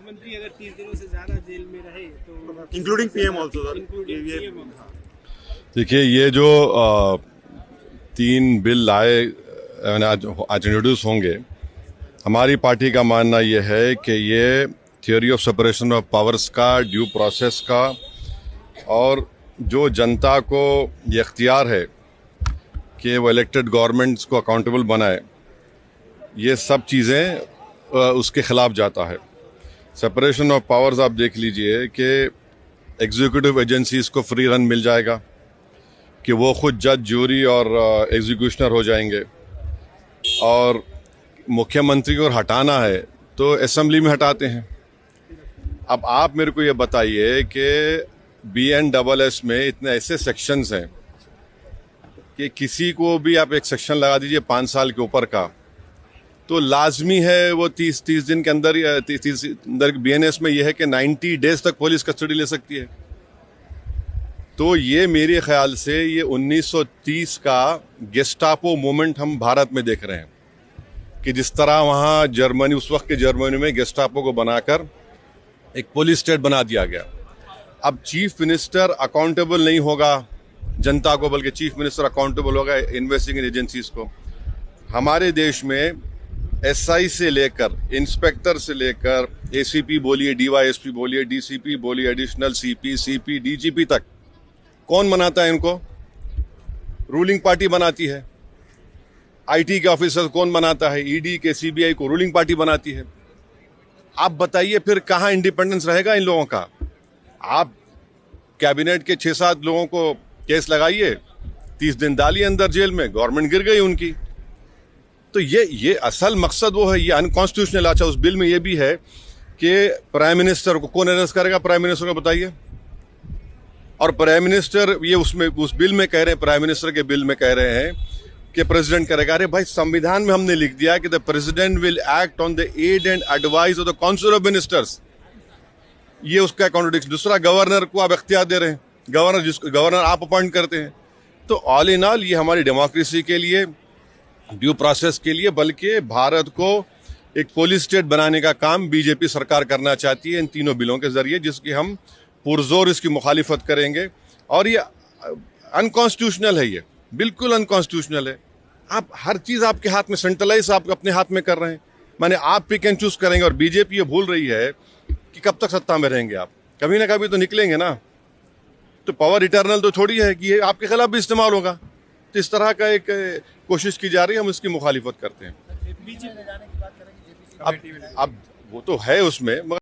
मुख्यमंत्री अगर 30 दिनों से ज्यादा जेल में रहे तो इंक्लूडिंग पीएम ऑल्सो सर। देखिए, ये जो 3 बिल लाए आज इंट्रोड्यूस होंगे, हमारी पार्टी का मानना ये है कि ये theory of separation of powers का, ड्यू प्रोसेस का, और जो जनता को ये इख्तियार है कि वो इलेक्टेड गवर्नमेंट्स को अकाउंटेबल बनाए, ये सब चीज़ें उसके ख़िलाफ़ जाता है। सेपरेशन ऑफ पावर्स आप देख लीजिए कि एग्जीक्यूटिव एजेंसीज को फ्री रन मिल जाएगा कि वो खुद जज, ज्यूरी और एग्जीक्यूशनर हो जाएंगे, और मुख्यमंत्री को हटाना है तो असेंबली में हटाते हैं। अब आप मेरे को ये बताइए कि BNSS में इतने ऐसे सेक्शंस हैं कि किसी को भी आप एक सेक्शन लगा दीजिए 5 साल के ऊपर का, तो लाजमी है वो 30 दिन के अंदर, या 30 अंदर BNS में ये है कि 90 डेज तक पुलिस कस्टडी ले सकती है। तो ये मेरे ख्याल से ये 1930 का गेस्टापो मूवमेंट हम भारत में देख रहे हैं कि जिस तरह वहाँ जर्मनी, उस वक्त के जर्मनी में गेस्टापो को बनाकर एक पुलिस स्टेट बना दिया गया। अब चीफ मिनिस्टर अकाउंटेबल नहीं होगा जनता को, बल्कि चीफ मिनिस्टर अकाउंटेबल होगा इन्वेस्टिगेटिंग एजेंसीज को। हमारे देश में SI से लेकर, इंस्पेक्टर से लेकर, ACP बोलिए, DYSP बोलिए, DCP बोलिए, एडिशनल CP, CP, DGP तक कौन बनाता है इनको? रूलिंग पार्टी बनाती है। IT के ऑफिसर कौन बनाता है? ED के, CBI को रूलिंग पार्टी बनाती है। आप बताइए फिर कहाँ इंडिपेंडेंस रहेगा इन लोगों का? आप कैबिनेट के 6-7 लोगों को केस लगाइए, 30 दिन डालिए अंदर जेल में, गवर्नमेंट गिर गई उनकी। तो ये असल मकसद वो है, ये अनकॉन्स्टिट्यूशनल। अच्छा, उस बिल में ये भी है कि प्राइम मिनिस्टर को कौन अरेस्ट करेगा? प्राइम मिनिस्टर को बताइए। और प्राइम मिनिस्टर, ये उसमें उस बिल में कह रहे हैं, प्राइम मिनिस्टर के बिल में कह रहे हैं कि प्रेसिडेंट करेगा। अरे भाई, संविधान में हमने लिख दिया कि the president will act on the aid and advice of the council of ministers. ये उसका कॉन्ट्रडिक्शन। दूसरा, गवर्नर को आप इख्तियार दे रहे हैं, गवर्नर आप अपॉइंट करते हैं। तो ऑल इन ऑल ये हमारी डेमोक्रेसी के लिए, ड्यू प्रोसेस के लिए, बल्कि भारत को एक पुलिस स्टेट बनाने का काम बीजेपी सरकार करना चाहती है इन तीनों बिलों के जरिए, जिसकी हम पुरजोर इसकी मुखालिफत करेंगे। और ये अनकॉन्स्टिट्यूशनल है, ये बिल्कुल अनकॉन्स्टिट्यूशनल है। आप हर चीज आपके हाथ में, सेंट्रलाइज आप अपने हाथ में कर रहे हैं। माने आप पिक एंड चूज करेंगे, और बीजेपी ये भूल रही है कि कब तक सत्ता में रहेंगे आप, कभी ना कभी तो निकलेंगे ना। तो पावर इटर्नल तो थोड़ी है कि ये आपके खिलाफ भी इस्तेमाल होगा। तो इस तरह का एक कोशिश की जा रही है, हम इसकी मुखालिफत करते हैं। अब वो तो है उसमें,